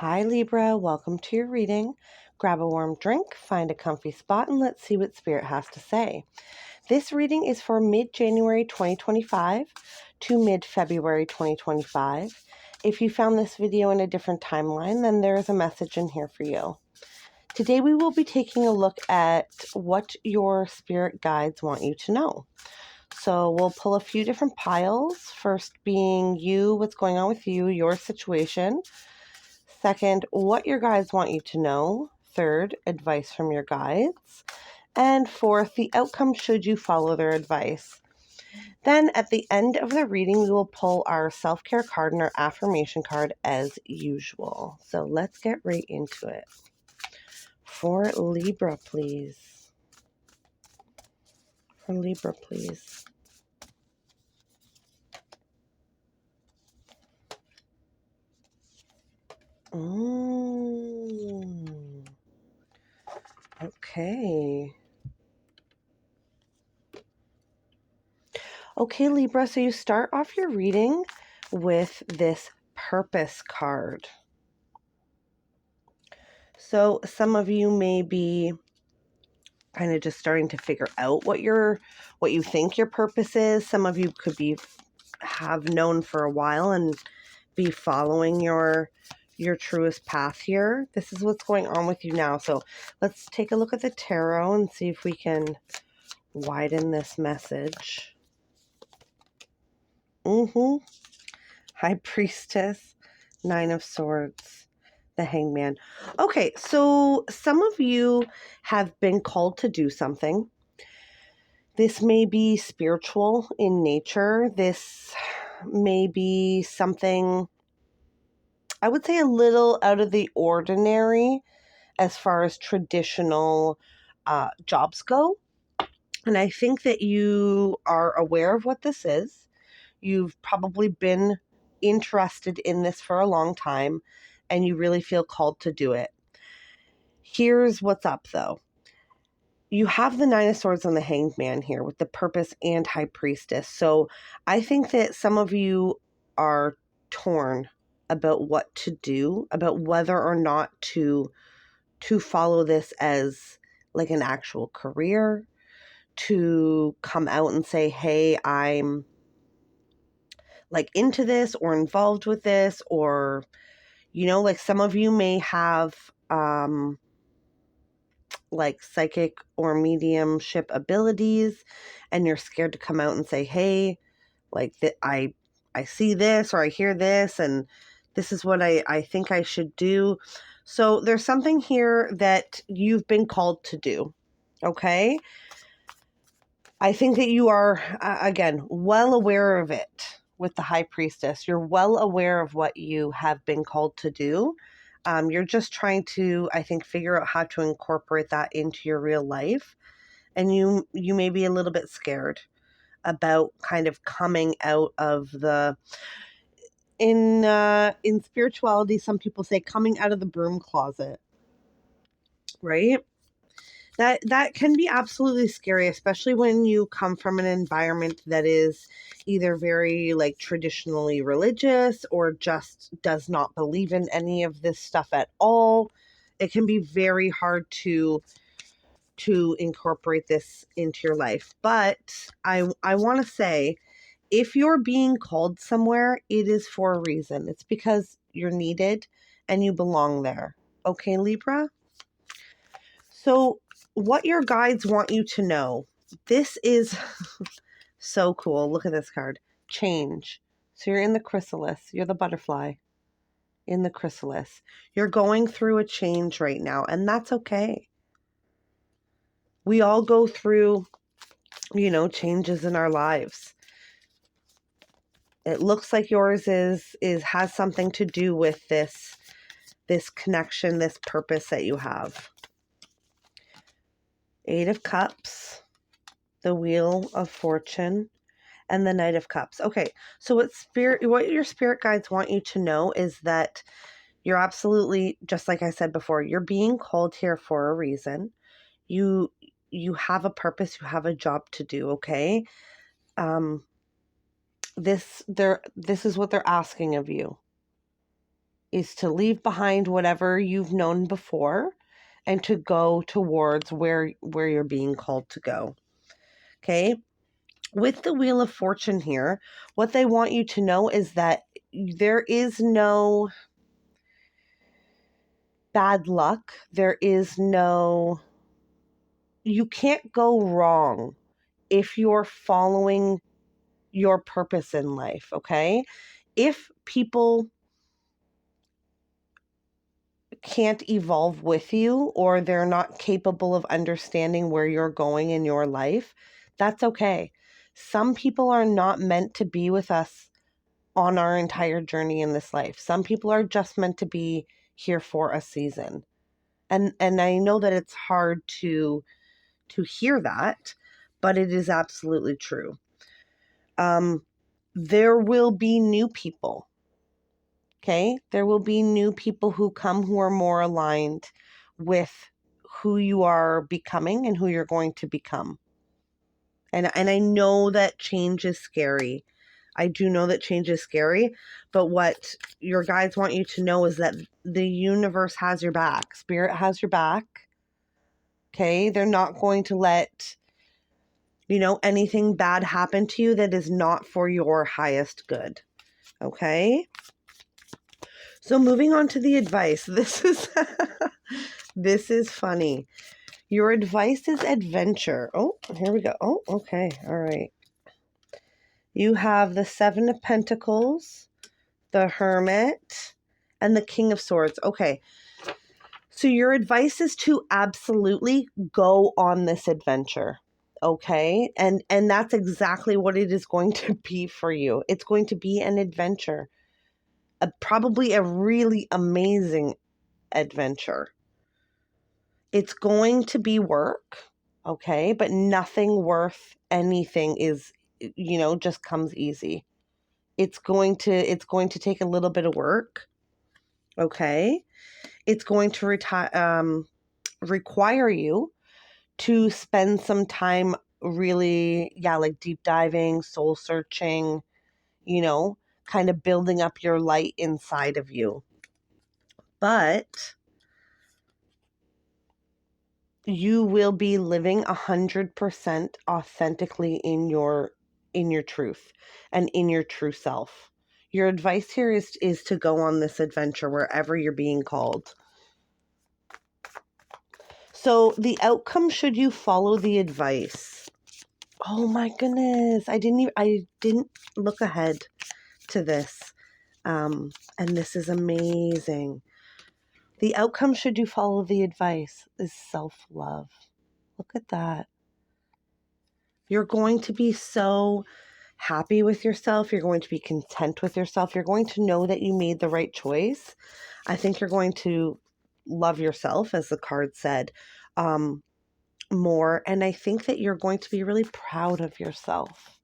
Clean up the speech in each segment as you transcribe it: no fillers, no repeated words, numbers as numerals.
Hi Libra, welcome to your reading. Grab a warm drink, find a comfy spot, and let's see what Spirit has to say. This reading is for mid-January 2025 to mid-February 2025. If you found this video in a different timeline, then there is a message in here for you. Today we will be taking a look at what your spirit guides want you to know. So we'll pull a few different piles, first being you, what's going on with you, your situation. Second, what your guides want you to know. Third, advice from your guides. And fourth, the outcome should you follow their advice. Then at the end of the reading, we will pull our self-care card and our affirmation card as usual. So let's get right into it. For Libra, please. For Libra, please. Okay. Okay, Libra, so you start off your reading with this purpose card. So some of you may be kind of just starting to figure out what you think your purpose is. Some of you could have known for a while and be following your truest path here. This is what's going on with you now. So let's take a look at the tarot and see if we can widen this message. High Priestess, Nine of Swords, the Hangman. Okay, so some of you have been called to do something. This may be spiritual in nature. This may be something, I would say, a little out of the ordinary as far as traditional jobs go. And I think that you are aware of what this is. You've probably been interested in this for a long time, and you really feel called to do it. Here's what's up, though. You have the Nine of Swords and the Hanged Man here with the Purpose and High Priestess. So I think that some of you are torn about what to do, about whether or not to follow this as like an actual career, to come out and say, hey, I'm like into this or involved with this, or, like some of you may have like psychic or mediumship abilities, and you're scared to come out and say, hey, like I see this or I hear this, and this is what I think I should do. So there's something here that you've been called to do. Okay. I think that you are, again, well aware of it with the High Priestess. You're well aware of what you have been called to do. You're just trying to, I think, figure out how to incorporate that into your real life. And you may be a little bit scared about kind of coming out of the, in spirituality, some people say coming out of the broom closet, right? That can be absolutely scary, especially when you come from an environment that is either very like traditionally religious or just does not believe in any of this stuff at all. It can be very hard to incorporate this into your life. But I want to say, if you're being called somewhere, it is for a reason. It's because you're needed and you belong there. Okay, Libra? So what your guides want you to know, this is so cool. Look at this card. Change. So you're in the chrysalis. You're the butterfly in the chrysalis. You're going through a change right now, and that's okay. We all go through, changes in our lives. It looks like yours has something to do with this connection, this purpose that you have. Eight of Cups, the Wheel of Fortune, and the Knight of Cups. Okay, so what your spirit guides want you to know is that you're absolutely, just like I said before, you're being called here for a reason. You have a purpose, you have a job to do, okay? This is what they're asking of you. is to leave behind whatever you've known before and to go towards where you're being called to go. Okay? With the Wheel of Fortune here, what they want you to know is that there is no bad luck. There is no, you can't go wrong if you're following your purpose in life, okay? If people can't evolve with you or they're not capable of understanding where you're going in your life, that's okay. Some people are not meant to be with us on our entire journey in this life. Some people are just meant to be here for a season. And I know that it's hard to hear that, but it is absolutely true. There will be new people. Okay? There will be new people who come who are more aligned with who you are becoming and who you're going to become. And I know that change is scary. I do know that change is scary, but what your guides want you to know is that the universe has your back. Spirit has your back. Okay? They're not going to let, anything bad happen to you that is not for your highest good. Okay? So moving on to the advice. This is this is funny. Your advice is adventure. Oh, here we go. Oh, okay. All right. You have the Seven of Pentacles, the Hermit, and the King of Swords. Okay. So your advice is to absolutely go on this adventure. Okay? And that's exactly what it is going to be for you. It's going to be an adventure. Probably a really amazing adventure. It's going to be work, okay? But nothing worth anything is, just comes easy. It's going to take a little bit of work, okay? It's going to require you to spend some time really, like deep diving, soul searching, kind of building up your light inside of you. But you will be living 100% authentically in your truth and in your true self. Your advice here is to go on this adventure wherever you're being called. So the outcome, should you follow the advice? Oh my goodness, I didn't look ahead to this. And this is amazing. The outcome, should you follow the advice, is self-love. Look at that. You're going to be so happy with yourself. You're going to be content with yourself. You're going to know that you made the right choice. I think you're going to love yourself, as the card said, more. And I think that you're going to be really proud of yourself.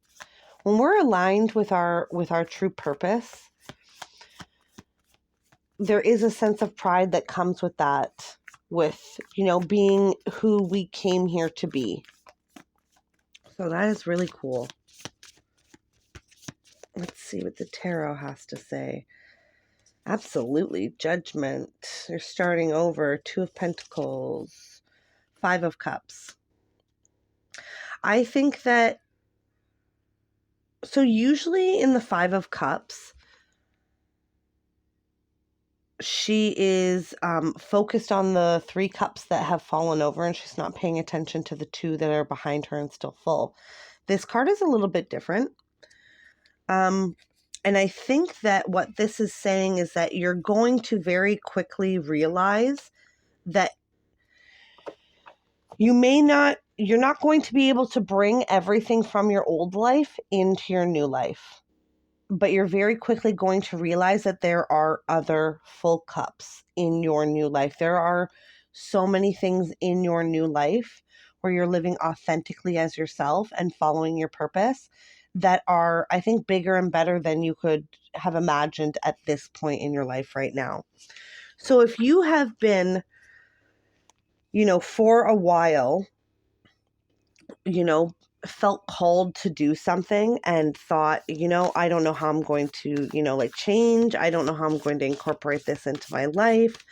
When we're aligned with our true purpose, there is a sense of pride that comes with that, with, being who we came here to be. So that is really cool. Let's see what the tarot has to say. Absolutely. Judgment. You're starting over. Two of Pentacles. Five of Cups. I think that, so usually in the Five of Cups, she is focused on the three cups that have fallen over, and she's not paying attention to the two that are behind her and still full. This card is a little bit different. And I think that what this is saying is that you're going to very quickly realize that you're not going to be able to bring everything from your old life into your new life. But you're very quickly going to realize that there are other full cups in your new life. There are so many things in your new life where you're living authentically as yourself and following your purpose that are, I think, bigger and better than you could have imagined at this point in your life right now. So if you have been, for a while, felt called to do something and thought, I don't know how I'm going to, change. I don't know how I'm going to incorporate this into my life.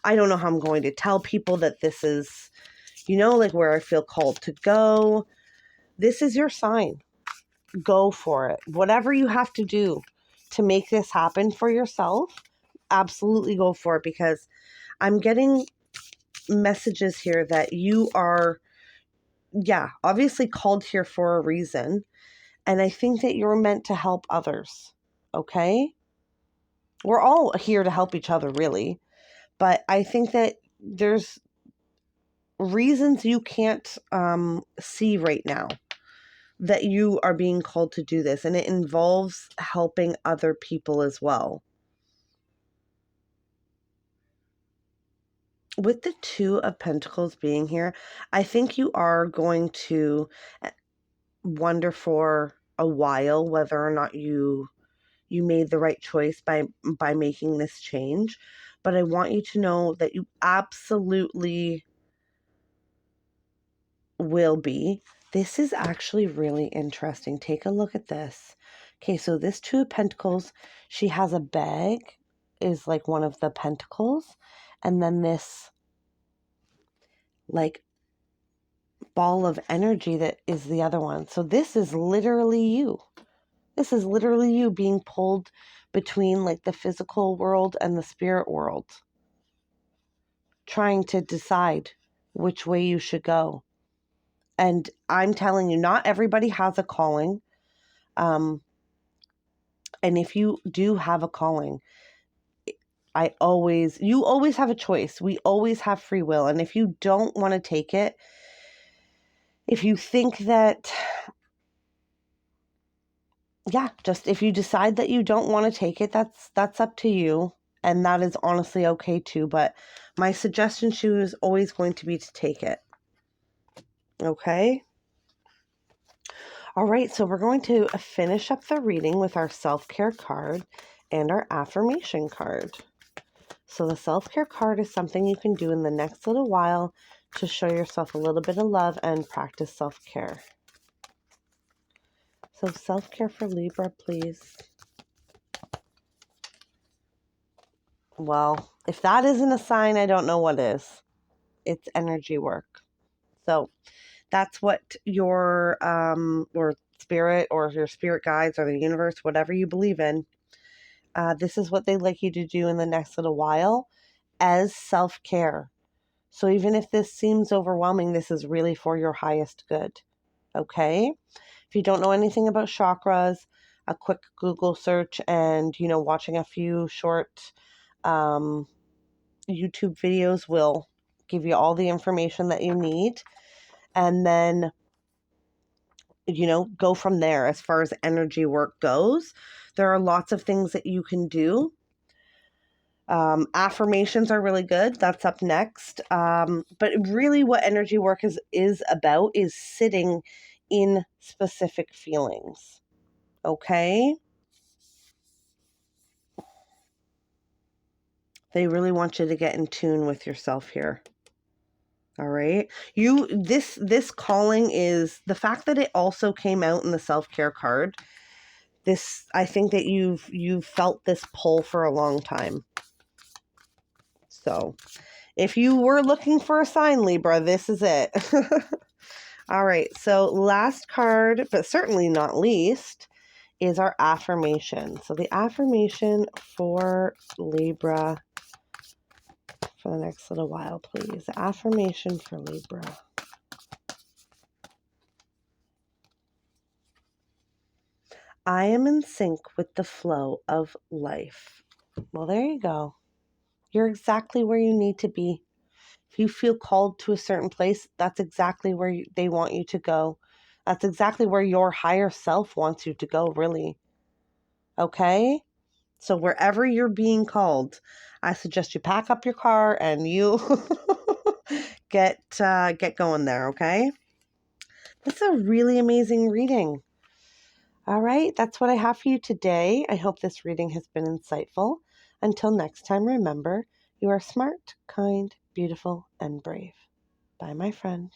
I don't know how I'm going to tell people that this is, where I feel called to go. This is your sign. Go for it. Whatever you have to do to make this happen for yourself, absolutely go for it, because I'm getting messages here that you are, obviously called here for a reason. And I think that you're meant to help others. Okay? We're all here to help each other, really. But I think that there's reasons you can't see right now that you are being called to do this. And it involves helping other people as well. With the Two of Pentacles being here, I think you are going to wonder for a while whether or not you made the right choice by making this change. But I want you to know that you absolutely will be. This is actually really interesting. Take a look at this. Okay, so this Two of Pentacles, she has a bag, is like one of the pentacles, and then this like ball of energy that is the other one. So this is literally you. This is literally you being pulled between like the physical world and the spirit world, trying to decide which way you should go. And I'm telling you, not everybody has a calling. And if you do have a calling, you always have a choice. We always have free will. And if you don't want to take it, if you think that, just if you decide that you don't want to take it, that's up to you. And that is honestly okay too. But my suggestion to you is always going to be to take it. Okay? All right, so we're going to finish up the reading with our self-care card and our affirmation card. So the self-care card is something you can do in the next little while to show yourself a little bit of love and practice self-care. So self-care for Libra, please. Well, if that isn't a sign, I don't know what is. It's energy work. So that's what your or spirit or your spirit guides or the universe, whatever you believe in, this is what they'd like you to do in the next little while as self-care. So even if this seems overwhelming, this is really for your highest good. Okay? If you don't know anything about chakras, a quick Google search and, watching a few short YouTube videos will give you all the information that you need. And then, go from there. As far as energy work goes, there are lots of things that you can do. Affirmations are really good. That's up next. But really what energy work is about is sitting in specific feelings. Okay? They really want you to get in tune with yourself here. All right. This calling is the fact that it also came out in the self-care card. I think that you've felt this pull for a long time. So, if you were looking for a sign, Libra, this is it. All right. So, last card, but certainly not least, is our affirmation. So, the affirmation for Libra for the next little while, please. Affirmation for Libra. I am in sync with the flow of life. Well, there you go. You're exactly where you need to be. If you feel called to a certain place, that's exactly where they want you to go. That's exactly where your higher self wants you to go, really. Okay? So wherever you're being called, I suggest you pack up your car and you get going there, okay? That's a really amazing reading. All right, that's what I have for you today. I hope this reading has been insightful. Until next time, remember, you are smart, kind, beautiful, and brave. Bye, my friend.